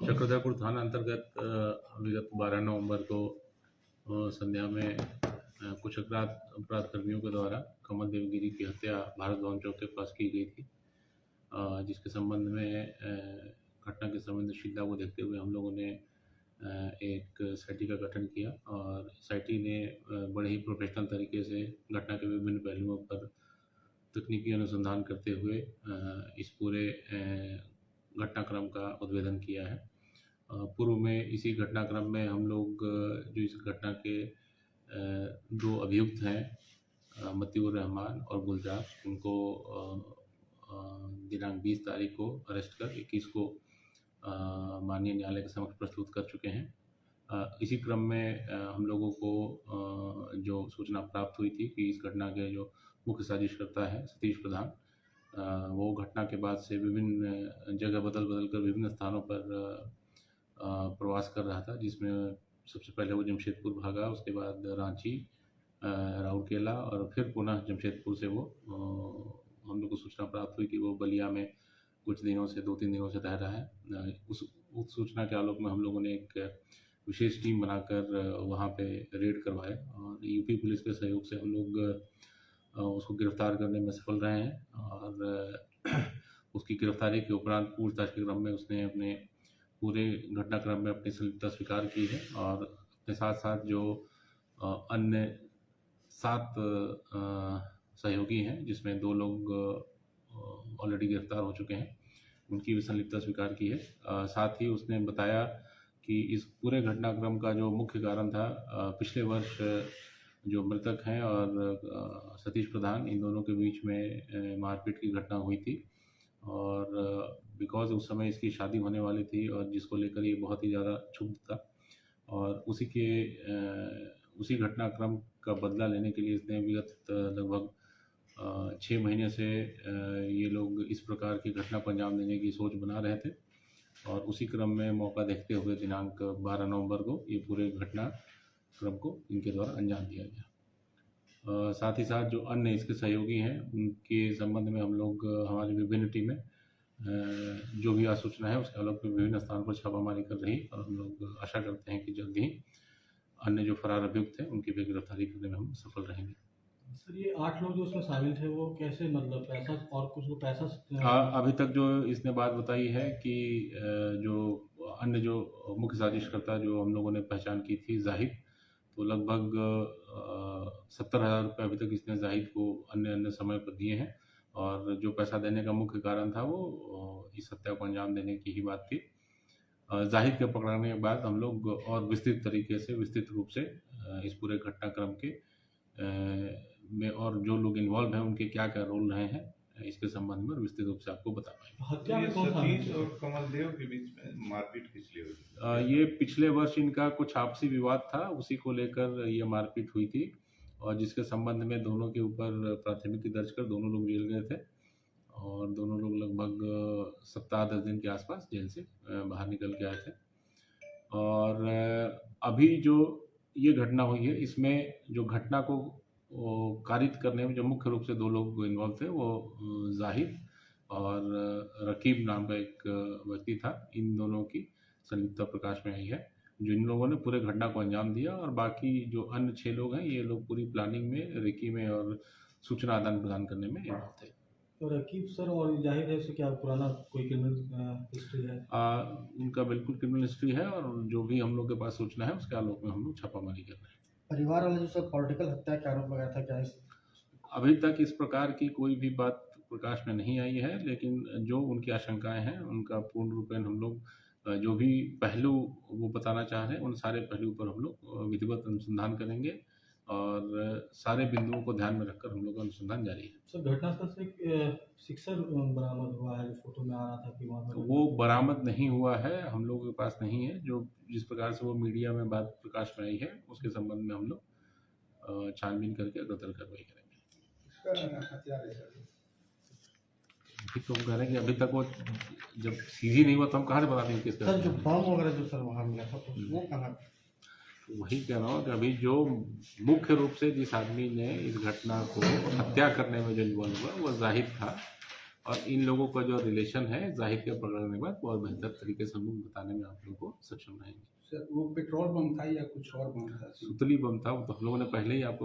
चक्रधरपुर थाना अंतर्गत विगत 12 नवंबर को संध्या में कुछ अपराध कर्मियों के द्वारा कमल देवगिरी की हत्या भारत भवन चौक के पास की गई थी, जिसके संबंध में घटना की संवेदनशीलता को देखते हुए हम लोगों ने एक SIT का गठन किया और SIT ने बड़े ही प्रोफेशनल तरीके से घटना के विभिन्न पहलुओं पर तकनीकी अनुसंधान करते हुए इस पूरे घटनाक्रम का उद्भेदन किया है। पूर्व में इसी घटनाक्रम में हम लोग जो इस घटना के दो अभियुक्त हैं मतीउर रहमान और गुलजार, उनको दिनांक 20 तारीख को अरेस्ट कर 21 को माननीय न्यायालय के समक्ष प्रस्तुत कर चुके हैं। इसी क्रम में हम लोगों को जो सूचना प्राप्त हुई थी कि इस घटना के जो मुख्य साजिशकर्ता है सतीश प्रधान, वो घटना के बाद से विभिन्न जगह बदल कर विभिन्न स्थानों पर प्रवास कर रहा था, जिसमें सबसे पहले वो जमशेदपुर भागा, उसके बाद रांची, राउरकेला और फिर पुनः जमशेदपुर से वो हम लोग को सूचना प्राप्त हुई कि वो बलिया में कुछ दिनों से 2-3 दिनों से रह रहा है। उस सूचना के आलोक में हम लोगों ने एक विशेष टीम बनाकर वहाँ पे रेड करवाया और यूपी पुलिस के सहयोग से हम लोग उसको गिरफ्तार करने में सफल रहे हैं और उसकी गिरफ्तारी के उपरांत पूछताछ के क्रम में उसने अपने पूरे घटनाक्रम में अपनी संलिप्तता स्वीकार की है और अपने साथ साथ जो अन्य 7 सहयोगी हैं, जिसमें 2 लोग ऑलरेडी गिरफ्तार हो चुके हैं, उनकी भी संलिप्तता स्वीकार की है। साथ ही उसने बताया कि इस पूरे घटनाक्रम का जो मुख्य कारण था, पिछले वर्ष जो मृतक हैं और सतीश प्रधान, इन दोनों के बीच में मारपीट की घटना हुई थी और बिकॉज़ उस समय इसकी शादी होने वाली थी और जिसको लेकर ये बहुत ही ज़्यादा क्षुब्ध था और उसी घटनाक्रम का बदला लेने के लिए इसने विगत लगभग 6 महीने से ये लोग इस प्रकार की घटना को अंजाम देने की सोच बना रहे थे और उसी क्रम में मौका देखते हुए दिनांक 12 नवंबर को ये पूरे घटनाक्रम को इनके द्वारा अंजाम दिया गया। साथ ही साथ जो अन्य इसके सहयोगी हैं, उनके संबंध में हम लोग हमारी विभिन्न टीमें जो भी आसूचना है उसके आलोक में विभिन्न स्थानों पर छापामारी कर रही और हम लोग आशा करते हैं कि जल्द ही अन्य जो फरार अभियुक्त हैं उनकी भी गिरफ्तारी करने में हम सफल रहेंगे। सर, ये 8 लोग जो उसमें शामिल थे वो कैसे, मतलब पैसा और कुछ लोग पैसा अभी तक जो इसने बात बताई है कि जो अन्य जो मुख्य साजिशकर्ता जो हम लोगों ने पहचान की थी जाहिद, तो लगभग 70,000 रुपये अभी तक इसने जाहिद को अन्य समय पर दिए हैं और जो पैसा देने का मुख्य कारण था वो इस हत्या को अंजाम देने की ही बात थी। जाहिद के पकड़ने के बाद हम लोग और विस्तृत रूप से इस पूरे घटनाक्रम के में और जो लोग इन्वॉल्व हैं उनके क्या-क्या रोल रहे हैं इसके संबंध में विस्तृत रूप से आपको बता पाएंगे। हत्या में सतीश और कमल देव के बीच में मारपीट किस लिए हुई? ये पिछले वर्ष इनका कुछ आपसी विवाद था, उसी को लेकर ये मारपीट हुई थी और जिसके संबंध में दोनों के ऊपर प्राथमिकी दर्ज कर दोनों लोग जेल गए थे और दोनों लोग लगभग सप्ताह 10 दिन के आसपास जेल से बाहर निकल के आए थे। और अभी जो ये घटना हुई है, इसमें जो घटना को कारित करने में जो मुख्य रूप से 2 लोग इन्वॉल्व थे, वो जाहिद और रकीब नाम का एक व्यक्ति था। इन दोनों की संलिप्तता प्रकाश में आई है, जो इन लोगों ने पूरे घटना को अंजाम दिया और बाकी जो अन्य 6 लोग हैं, ये लोग पूरी प्लानिंग में, रेकी में और सूचना आदान प्रदान करने में इन्वॉल्व थे। तो रकीब सर और जाहिद है, इससे क्या पुराना कोई क्रिमिनल हिस्ट्री है? उनका बिल्कुल क्रिमिनल हिस्ट्री है और जो भी हम लोग के पास सूचना है उसके आलोक में हम लोग छापामारी कर रहे हैं। परिवार वाले जो सर पॉलिटिकल हत्या का आरोप लगाया था, क्या अभी तक इस प्रकार की कोई भी बात प्रकाश में नहीं आई है, लेकिन जो उनकी आशंकाएं हैं उनका पूर्ण रूपेण हम लोग जो भी पहलू वो बताना चाह रहे हैं उन सारे पहलू पर हम लोग विधिवत अनुसंधान करेंगे और सारे बिंदुओं को ध्यान में रखकर हम लोग का अनुसंधान जारी है। सर, घटनास्थल से एक सिक्सर बरामद हुआ है, जो फोटो में आ रहा था कि वहाँ वो बरामद नहीं हुआ है, हम लोगों के पास नहीं है। जो जिस प्रकार से वो मीडिया में बात प्रकाश में आई है उसके संबंध में हम लोग छानबीन करके अग्रतर कार्रवाई करेंगे। अभी तो हम कह रहे हैं कि अभी तक वो जब सीधी नहीं हुआ तो हम कहाँ से बता देंगे किसका। सर, जो बम वगैरह जो सर वहाँ मिला था तो वो कहाँ? वही कह रहा हूँ कि अभी जो मुख्य रूप से जिस आदमी ने इस घटना को हत्या करने में जो इन्वॉल्व हुआ वो जाहिद था और इन लोगों का जो रिलेशन है जाहिर के पकड़ने के बाद बहुत बेहतर तरीके से हम लोग बताने में आप लोगों को सक्षम रहेंगे। सर वो पेट्रोल बम था या कुछ और बम था? सुतली बम था, वो तो हम लोगों ने पहले ही आपको